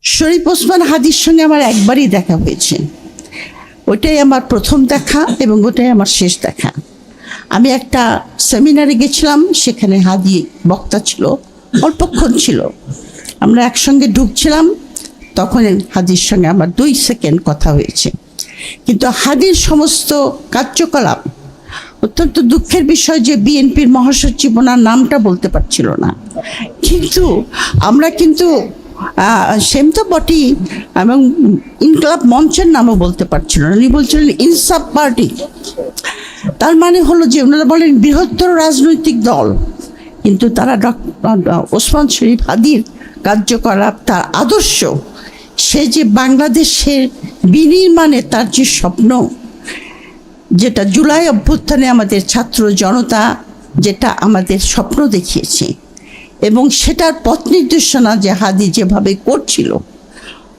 শরীফ ওসমান হাদির সঙ্গে আমার একবারই দেখা হয়েছে। ওটাই আমার প্রথম দেখা এবং ওটাই আমার শেষ দেখা। আমি একটা সেমিনারে গেছিলাম, সেখানে হাদি বক্তা ছিল, অল্পক্ষণ ছিল। আমরা একসঙ্গে ঢুকছিলাম, তখন হাদির সঙ্গে আমার 2 সেকেন্ড কথা হয়েছে। কিন্তু হাদির সমস্ত কার্যকলাপ, অত্যন্ত দুঃখের বিষয় যে বিএনপির মহাসচিব ওনার নামটা বলতে পারছিল না, কিন্তু আমরা কিন্তু সেম তো বটি, এবং ইনকলাব মঞ্চের নামও বলতে পারছিল না। উনি বলছিলেন ইনসাফ পার্টি। তার মানে হলো যে ওনারা বলেন বৃহত্তর রাজনৈতিক দল, কিন্তু তারা ওসমান শরীফ হাদির কার্যকলাপ, তার আদর্শ, সে যে বাংলাদেশের বিনির্মাণে তার যে স্বপ্ন, যেটা জুলাই অভ্যুত্থানে আমাদের ছাত্র জনতা যেটা আমাদের স্বপ্ন দেখিয়েছে, এবং সেটার পথ নির্দেশনা যে হাদি যেভাবে করছিল,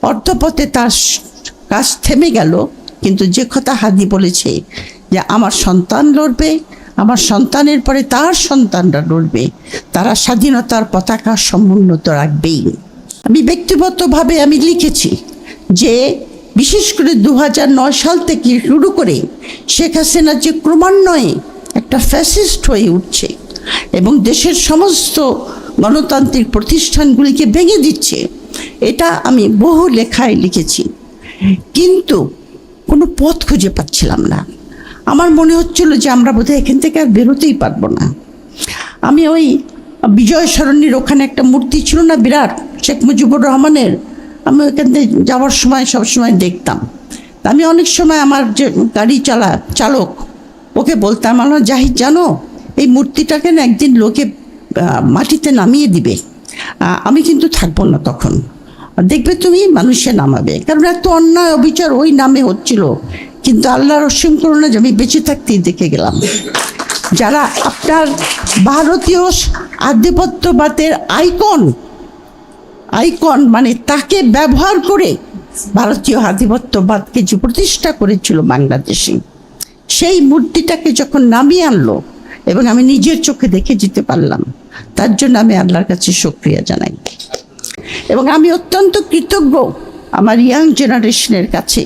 অর্ধপথে তার কাজ থেমে গেল। কিন্তু যে কথা হাদি বলেছে যে আমার সন্তান লড়বে, আমার সন্তানের পরে তার সন্তানরা লড়বে, তারা স্বাধীনতার পতাকা সমুন্নত রাখবেই। আমি ব্যক্তিগতভাবে আমি লিখেছি যে বিশেষ করে 2009 সাল থেকে শুরু করে শেখ হাসিনা যে ক্রমান্বয়ে একটা ফ্যাসিস্ট হয়ে উঠছে এবং দেশের সমস্ত গণতান্ত্রিক প্রতিষ্ঠানগুলিকে ভেঙে দিচ্ছে, এটা আমি বহু লেখায় লিখেছি। কিন্তু কোনো পথ খুঁজে পাচ্ছিলাম না। আমার মনে হচ্ছিল যে আমরা বোধহয় এখান থেকে আর বেরোতেই পারবো না। আমি ওই বিজয় সরণির ওখানে একটা মূর্তি ছিল না বিরাট, শেখ মুজিবুর রহমানের, আমি ওইখান থেকে যাওয়ার সময় সবসময় দেখতাম। আমি অনেক সময় আমার যে গাড়ি চালক, ওকে বলতাম, আমার জাহিদ জানো, এই মূর্তিটাকে না একদিন লোকে মাটিতে নামিয়ে দিবে, আমি কিন্তু থাকবো না তখন, দেখবে তুমি মানুষে নামাবে। কারণ এত অন্যায় অবিচার ওই নামে হচ্ছিল। কিন্তু আল্লাহর অসীম করুণা যে আমি বেঁচে থাকতেই দেখে গেলাম যারা আপনার ভারতীয় আধিপত্যবাদের আইকন মানে তাকে ব্যবহার করে ভারতীয় আধিপত্যবাদকে যে প্রতিষ্ঠা করেছিল বাংলাদেশে, সেই মূর্তিটাকে যখন নামিয়ে আনলো এবং আমি নিজের চোখে দেখে যেতে পারলাম, তার জন্য আমি আল্লাহর কাছে শুকরিয়া জানাই। এবং আমি অত্যন্ত কৃতজ্ঞ আমার ইয়াং জেনারেশনের কাছে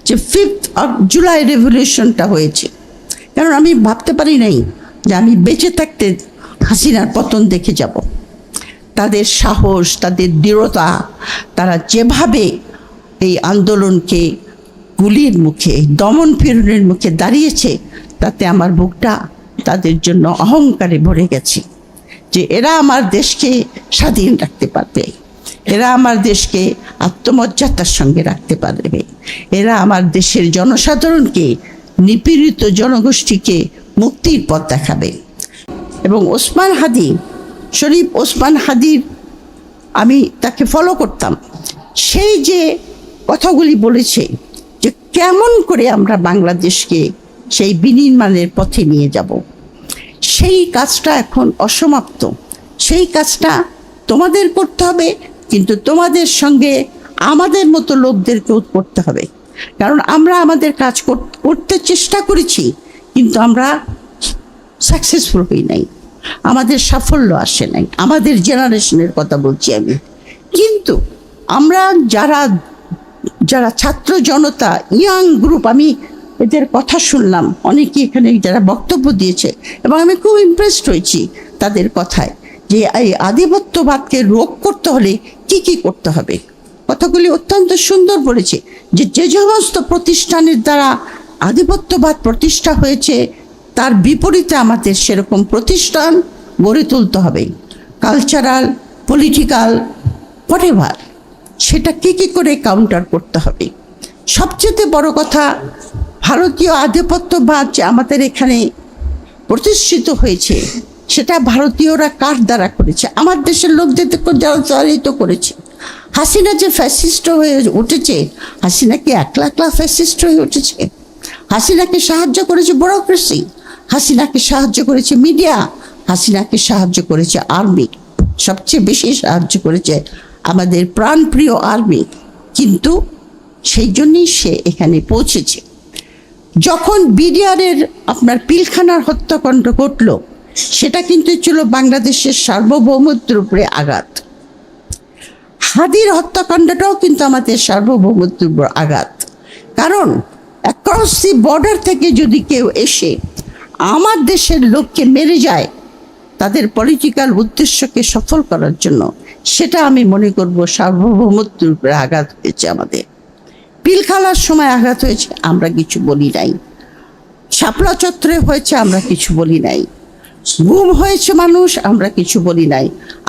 যে 5th of July রেভলিউশনটা হয়েছে। কারণ আমি ভাবতে পারি নাই যে আমি বেঁচে থাকতে হাসিনার পতন দেখে যাব। তাদের সাহস, তাদের দৃঢ়তা, তারা যেভাবে এই আন্দোলনকে গুলির মুখে, দমন পীড়নের মুখে দাঁড়িয়েছে, তাতে আমার বুকটা তাদের জন্য অহংকারে ভরে গেছে যে এরা আমার দেশকে স্বাধীন রাখতে পারবে, এরা আমার দেশকে আত্মমর্যাদার সঙ্গে রাখতে পারবে, এরা আমার দেশের জনসাধারণকে, নিপীড়িত জনগোষ্ঠীকে মুক্তির পথ দেখাবে। এবং শরীফ ওসমান হাদির আমি তাকে ফলো করতাম। সেই যে কথাগুলি বলেছে যে কেমন করে আমরা বাংলাদেশকে সেই বিনির্মাণের পথে নিয়ে যাব, সেই কাজটা এখন অসমাপ্ত। সেই কাজটা তোমাদের করতে হবে, কিন্তু তোমাদের সঙ্গে আমাদের মতো লোকদেরকেও করতে হবে। কারণ আমরা আমাদের কাজ করতে চেষ্টা করেছি, কিন্তু আমরা সাকসেসফুল হই নাই, আমাদের সাফল্য আসে নাই। আমাদের জেনারেশনের কথা বলছি আমি। কিন্তু আমরা যারা ছাত্র জনতা, ইয়াং গ্রুপ, আমি এদের কথা শুনলাম, অনেকে এখানে যারা বক্তব্য দিয়েছে, এবং আমি খুব ইমপ্রেসড হয়েছি তাদের কথায় যে এই আধিপত্যবাদকে রোধ করতে হলে কি কি করতে হবে। কথাগুলি অত্যন্ত সুন্দর বলেছে যে যে সমস্ত প্রতিষ্ঠানের দ্বারা আধিপত্যবাদ প্রতিষ্ঠা হয়েছে, তার বিপরীতে আমাদের সেরকম প্রতিষ্ঠান গড়ে তুলতে হবে, কালচারাল, পলিটিক্যাল, হোয়াটএভার, সেটা কি কি করে কাউন্টার করতে হবে। সবচেয়ে বড় কথা, ভারতীয় আধিপত্যবাদ যে আমাদের এখানে প্রতিষ্ঠিত হয়েছে, সেটা ভারতীয়রা কার দ্বারা করেছে? আমার দেশের লোকদের যারা চালিত করেছে। হাসিনা যে ফ্যাসিস্ট হয়ে উঠেছে, হাসিনা কি একলা ফ্যাসিস্ট হয়ে উঠেছে? হাসিনাকে সাহায্য করেছে ব্যুরোক্রেসি, হাসিনাকে সাহায্য করেছে মিডিয়া, হাসিনাকে সাহায্য করেছে আর্মি, সবচেয়ে বেশি সাহায্য করেছে আমাদের প্রাণপ্রিয় আর্মি। কিন্তু সেই জন্যই সে এখানে পৌঁছেছে। যখন বিডিআরের আপনার পিলখানার হত্যাকাণ্ড ঘটল, সেটা কিন্তু ছিল বাংলাদেশের সার্বভৌমত্বের উপরে আঘাত। হাদির হত্যাকাণ্ডটাও কিন্তু আমাদের সার্বভৌমত্বের উপর আঘাত। কারণ অ্যাক্রস দি বর্ডার থেকে যদি কেউ এসে আমার দেশের লোককে মেরে যায় তাদের পলিটিক্যাল উদ্দেশ্যকে সফল করার জন্য, সেটা আমি মনে করব সার্বভৌমত্বের উপরে আঘাত হয়েছে। আমাদের পিলখালার সময় আঘাত হয়েছে, আমরা কিছু বলি নাই। শাপলা চত্বরে হয়েছে, আমরা কিছু বলি নাই। গুম হয়েছে মানুষ, আমরা কিছু বলি নাই।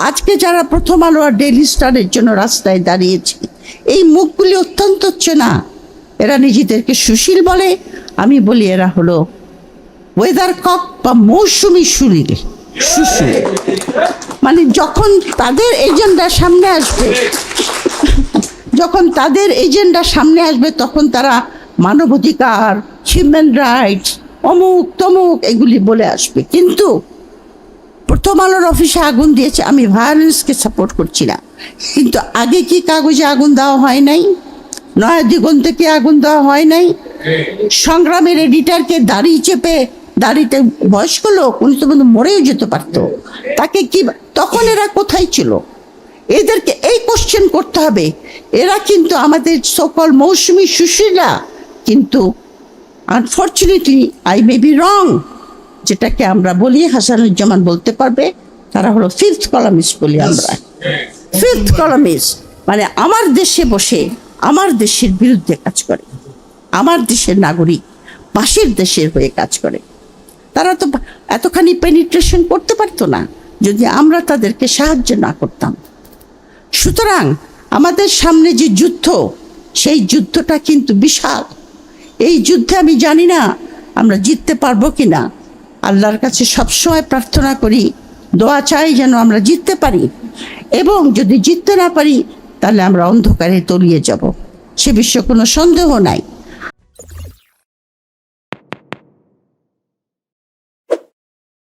আজকে যারা প্রথম আলো আর ডেইলি স্টারের জন্য রাস্তায় দাঁড়িয়েছে, এই মুখগুলি অত্যন্ত চেনা। এরা নিজেদেরকে সুশীল বলে, আমি বলি এরা হলো ওয়েদার কক বা মৌসুমি সুশীল। মানে যখন তাদের এজেন্ডা সামনে আসবে, তখন তারা মানবাধিকার, হিউম্যান রাইটস, অমুক তমুক এগুলি বলে আসবে। কিন্তু প্রথম আলোর অফিসে আগুন দিয়েছে, আমি ভায়োলেন্সকে সাপোর্ট করছি না, কিন্তু আগে কি কাগজে আগুন দেওয়া হয় নাই? নয়া দিগন্তে কি আগুন দেওয়া হয় নাই? সংগ্রামের এডিটারকে দাড়ি চেপে, দাড়িতে বয়স্ক লোক, উনি তো কিন্তু মরেও যেতে পারতো, তাকে কি, তখন এরা কোথায় ছিল? এদেরকে এই কোশ্চেন করতে হবে। এরা কিন্তু আমাদের সকল মৌসুমি সুশীলা, কিন্তু unfortunately I may be wrong, যেটাকে আমরা বলি, হাসানুজ্জামান বলতে পারবে, তারা হলো ফিফথ কলামিস্ট বলি আমরা। ফিফথ কলামিস্ট মানে আমার দেশে বসে আমার দেশের বিরুদ্ধে কাজ করে, আমার দেশের নাগরিক পাশের দেশের হয়ে কাজ করে। তারা তো এতখানি পেনিট্রেশন করতে পারতো না যদি আমরা তাদেরকে সাহায্য না করতাম। সুতরাং আমাদের সামনে যে যুদ্ধ, সেই যুদ্ধটা কিন্তু বিশাল। এই যুদ্ধে আমি জানি না আমরা জিততে পারবো কিনা। আল্লাহর কাছে সবসময় প্রার্থনা করি, দোয়া চাই যেন আমরা জিততে পারি, এবং যদি জিততে না পারি তাহলে আমরা অন্ধকারে তলিয়ে যাব, সে বিষয়ে কোনো সন্দেহ নাই।